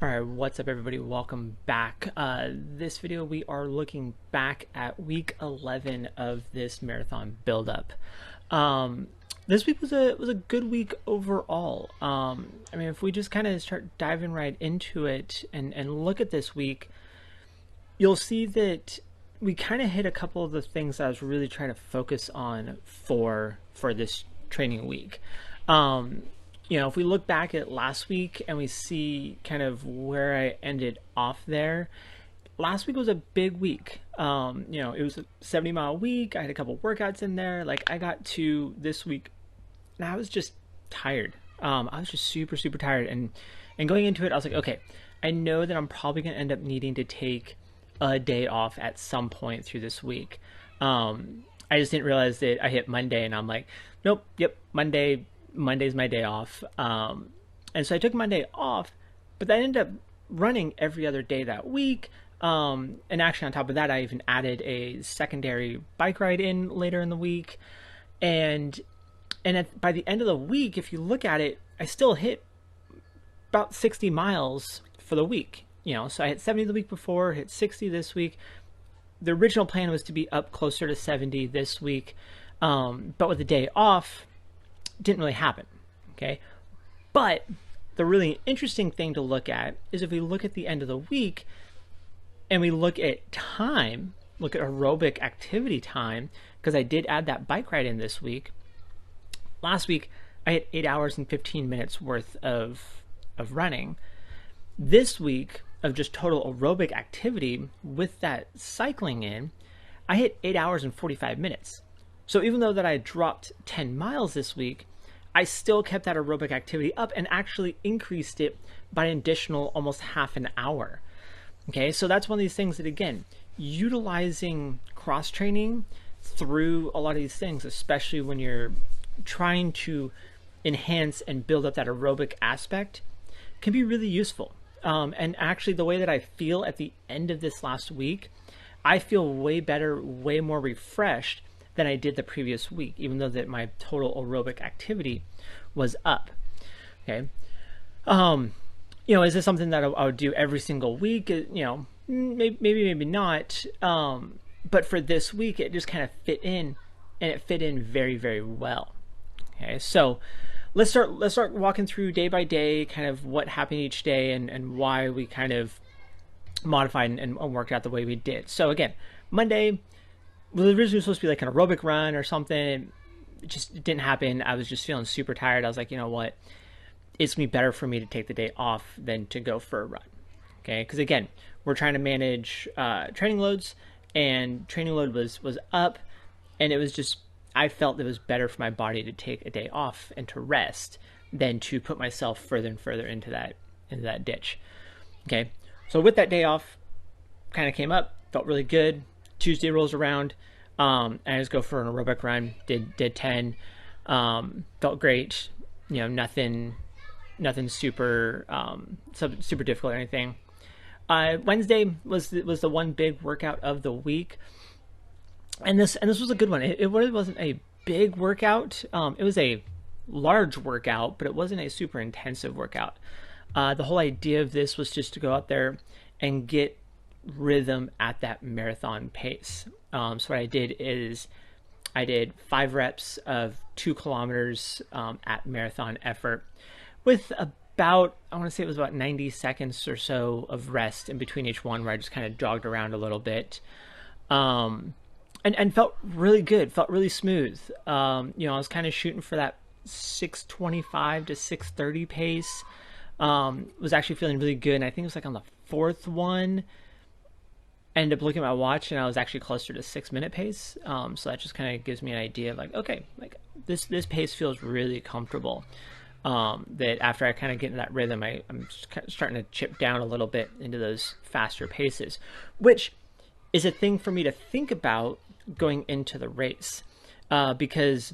All right, what's up, everybody? Welcome back. This video, we are looking back at week 11 of this marathon buildup. This week was a good week overall. I mean, if we just kind of start diving right into it and look at this week, you'll see that we kind of hit a couple of the things I was really trying to focus on for this training week. If we look back at last week and we see kind of where I ended off there, last week was a big week. It was a 70-mile week. I had a couple workouts in there. Like, I got to this week and I was just tired. I was just super, super tired. And going into it, I was like, okay, I know that I'm probably going to end up needing to take a day off at some point through this week. I just didn't realize that I hit Monday and I'm like, nope, yep, Monday's my day off. And so I took Monday off, but I ended up running every other day that week. And actually, on top of that, I even added a secondary bike ride in later in the week. And by the end of the week, if you look at it, I still hit about 60 miles for the week. So I hit 70 the week before, hit 60 this week. The original plan was to be up closer to 70 this week. But with the day off, didn't really happen. Okay. But the really interesting thing to look at is if we look at the end of the week and we look at time, look at aerobic activity time, because I did add that bike ride in this week. Last week, I had 8 hours and 15 minutes worth of running. This week of just total aerobic activity with that cycling in, I hit 8 hours and 45 minutes. So even though that I dropped 10 miles this week, I still kept that aerobic activity up and actually increased it by an additional almost half an hour. Okay, so that's one of these things that, again, utilizing cross training through a lot of these things, especially when you're trying to enhance and build up that aerobic aspect, can be really useful. And actually, the way that I feel at the end of this last week, I feel way better, way more refreshed than I did the previous week, even though that my total aerobic activity was up. Okay. Is this something that I would do every single week? Maybe not. But for this week, it just kind of fit in, and it fit in very, very well. Okay. So let's start walking through day by day, kind of what happened each day and why we kind of modified and worked out the way we did. So again, Monday was originally supposed to be like an aerobic run or something. It didn't happen. I was just feeling super tired. I was like, you know what? It's going to be better for me to take the day off than to go for a run. Okay? Because again, we're trying to manage training loads, and training load was up, and it was just, I felt it was better for my body to take a day off and to rest than to put myself further and further into that ditch. Okay? So with that day off, kind of came up, felt really good. Tuesday rolls around, and I just go for an aerobic run. Did 10, felt great. Nothing super super difficult or anything. Wednesday was the one big workout of the week, and this was a good one. It really wasn't a big workout. It was a large workout, but it wasn't a super intensive workout. The whole idea of this was just to go out there and get rhythm at that marathon pace. So what I did is I did 5 reps of 2 kilometers at marathon effort with about, I want to say it was about 90 seconds or so of rest in between each one, where I just kind of jogged around a little bit. And felt really good, felt really smooth. I was kind of shooting for that 6:25 to 6:30 pace. Was actually feeling really good, and I think it was like on the 4th one, I ended up looking at my watch and I was actually closer to 6-minute pace. So that just kind of gives me an idea of like, okay, like this pace feels really comfortable. That after I kind of get into that rhythm, I'm starting to chip down a little bit into those faster paces, which is a thing for me to think about going into the race. Because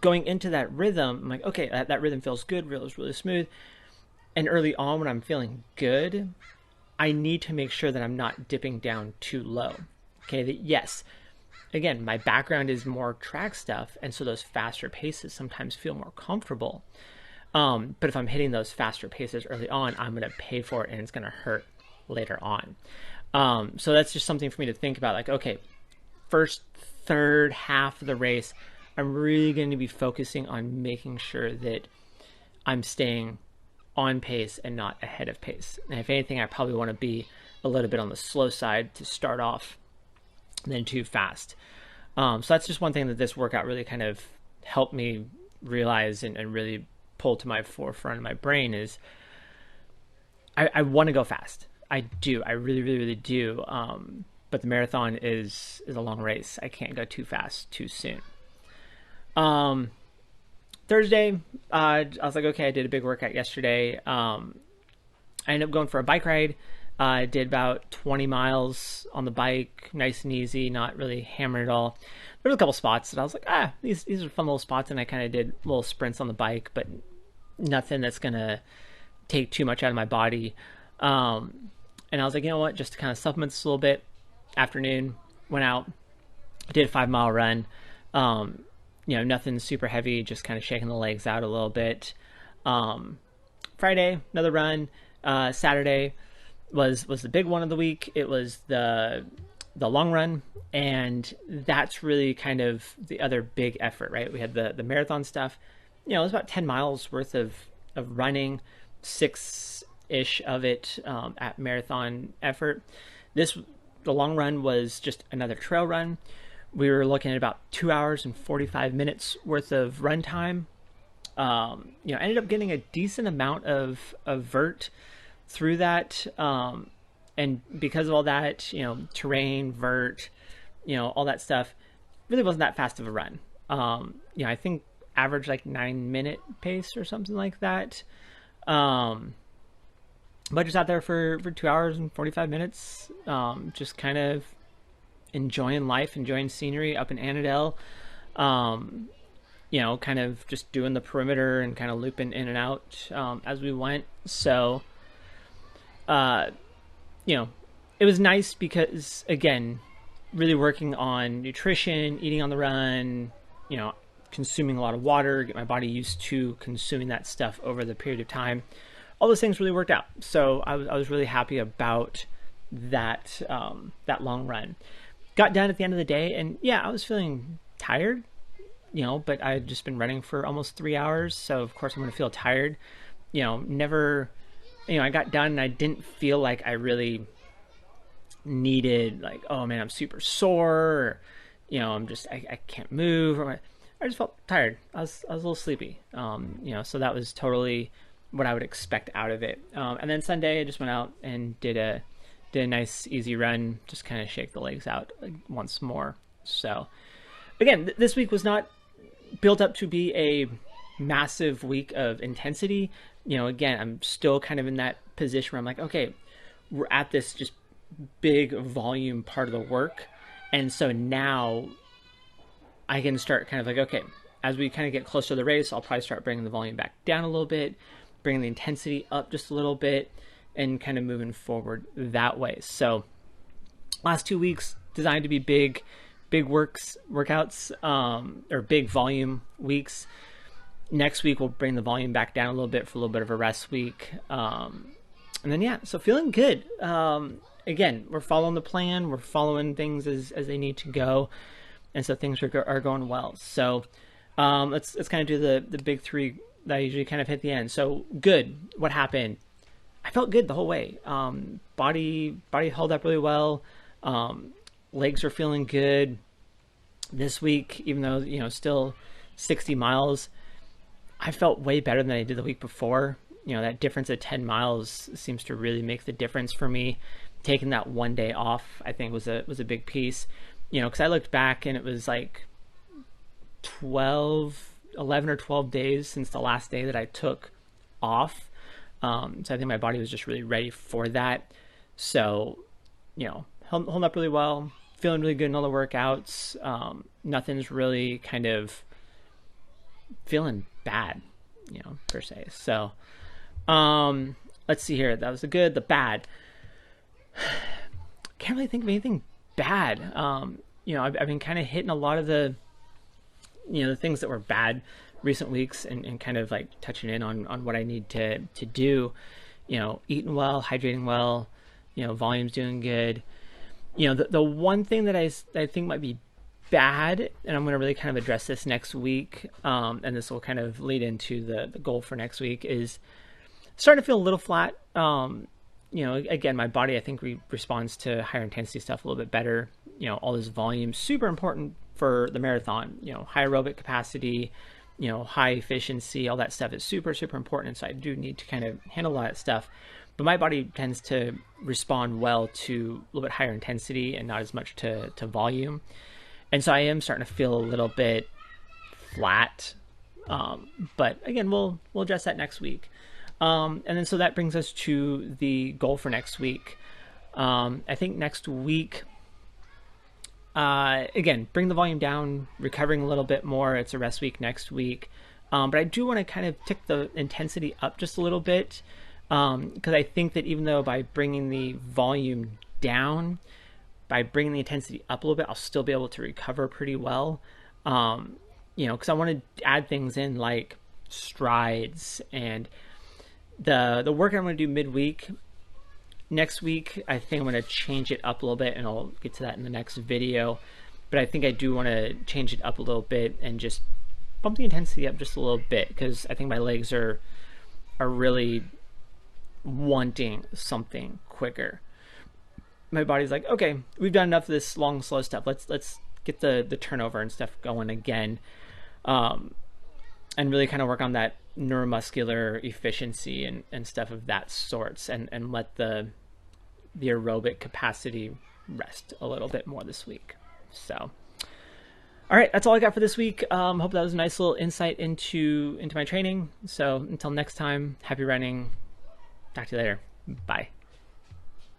going into that rhythm, I'm like, okay, that rhythm feels good, feels really smooth. And early on when I'm feeling good, I need to make sure that I'm not dipping down too low. Okay, that yes, again, my background is more track stuff, and so those faster paces sometimes feel more comfortable. But if I'm hitting those faster paces early on, I'm going to pay for it and it's going to hurt later on. So that's just something for me to think about. Like, okay, first third half of the race, I'm really going to be focusing on making sure that I'm staying on pace and not ahead of pace. And if anything, I probably want to be a little bit on the slow side to start off than too fast. So that's just one thing that this workout really kind of helped me realize and really pull to my forefront of my brain is I want to go fast. I do. I really, really, really do. But the marathon is a long race. I can't go too fast too soon. Thursday, I was like, okay, I did a big workout yesterday. I ended up going for a bike ride. I did about 20 miles on the bike, nice and easy, not really hammered at all. There were a couple spots that I was like, these are fun little spots, and I kind of did little sprints on the bike, but nothing that's gonna take too much out of my body. And I was like, you know what, just to kind of supplement this a little bit. Afternoon, went out, did a 5 mile run. Nothing super heavy, just kind of shaking the legs out a little bit. Friday, another run. Saturday was the big one of the week. It was the long run, and that's really kind of the other big effort, right? We had the marathon stuff. It was about 10 miles worth of running, 6-ish of it at marathon effort. The long run was just another trail run. We were looking at about 2 hours and 45 minutes worth of run time. Ended up getting a decent amount of vert through that. And because of all that, terrain, vert, all that stuff, really wasn't that fast of a run. I think average like 9-minute pace or something like that. But just out there for 2 hours and 45 minutes, just kind of enjoying life, enjoying scenery up in Annandale. Kind of just doing the perimeter and kind of looping in and out as we went. So, it was nice because, again, really working on nutrition, eating on the run, consuming a lot of water, get my body used to consuming that stuff over the period of time. All those things really worked out. So I was really happy about that long run. Got done at the end of the day, and I was feeling tired, but I had just been running for almost 3 hours, so of course I'm going to feel tired. Never, I got done and I didn't feel like I really needed, like, oh man, I'm super sore, or, I can't move, or I just felt tired. I was a little sleepy, so that was totally what I would expect out of it. And then Sunday I just went out and did a nice easy run, just kind of shake the legs out once more. So again, this week was not built up to be a massive week of intensity. Again, I'm still kind of in that position where I'm like, okay, we're at this just big volume part of the work. And so now I can start kind of like, okay, as we kind of get closer to the race, I'll probably start bringing the volume back down a little bit, bringing the intensity up just a little bit, and kind of moving forward that way. So last 2 weeks designed to be big workouts, or big volume weeks. Next week we'll bring the volume back down a little bit for a little bit of a rest week. And then so feeling good. Again, we're following the plan, we're following things as they need to go, and so things are going well. So let's kind of do the big three that I usually kind of hit the end. So good. What happened? I felt good the whole way. Body held up really well. Legs are feeling good this week, even though, still 60 miles. I felt way better than I did the week before. That difference of 10 miles seems to really make the difference for me. Taking that one day off, I think, was a big piece. Because I looked back and it was like 11 or 12 days since the last day that I took off. So I think my body was just really ready for that. So, holding up really well, feeling really good in all the workouts. Nothing's really kind of feeling bad, per se. So, let's see here. That was the good, the bad. Can't really think of anything bad. I've been kind of hitting a lot of the things that were bad recent weeks and kind of like touching in on what I need to do. Eating well, hydrating well, volume's doing good. The one thing that I think might be bad, and I'm going to really kind of address this next week, and this will kind of lead into the goal for next week, is starting to feel a little flat. Again, my body, I think, responds to higher intensity stuff a little bit better. All this volume, super important for the marathon. High aerobic capacity, high efficiency, all that stuff is super, super important. So I do need to kind of handle all that stuff. But my body tends to respond well to a little bit higher intensity and not as much to volume. And so I am starting to feel a little bit flat. But again, we'll address that next week. And then so that brings us to the goal for next week. I think next week, again, bring the volume down, recovering a little bit more. It's a rest week next week. But I do want to kind of tick the intensity up just a little bit. Because I think that even though by bringing the volume down, by bringing the intensity up a little bit, I'll still be able to recover pretty well. Because I want to add things in like strides and the work I'm going to do midweek. Next week, I think I'm going to change it up a little bit, and I'll get to that in the next video. But I think I do want to change it up a little bit and just bump the intensity up just a little bit, because I think my legs are really wanting something quicker. My body's like, okay, we've done enough of this long, slow stuff. Let's get the turnover and stuff going again, and really kind of work on that neuromuscular efficiency and stuff of that sorts, and let the aerobic capacity rest a little bit more this week. So, all right, that's all I got for this week. Hope that was a nice little insight into my training. So until next time, happy running. Talk to you later. Bye.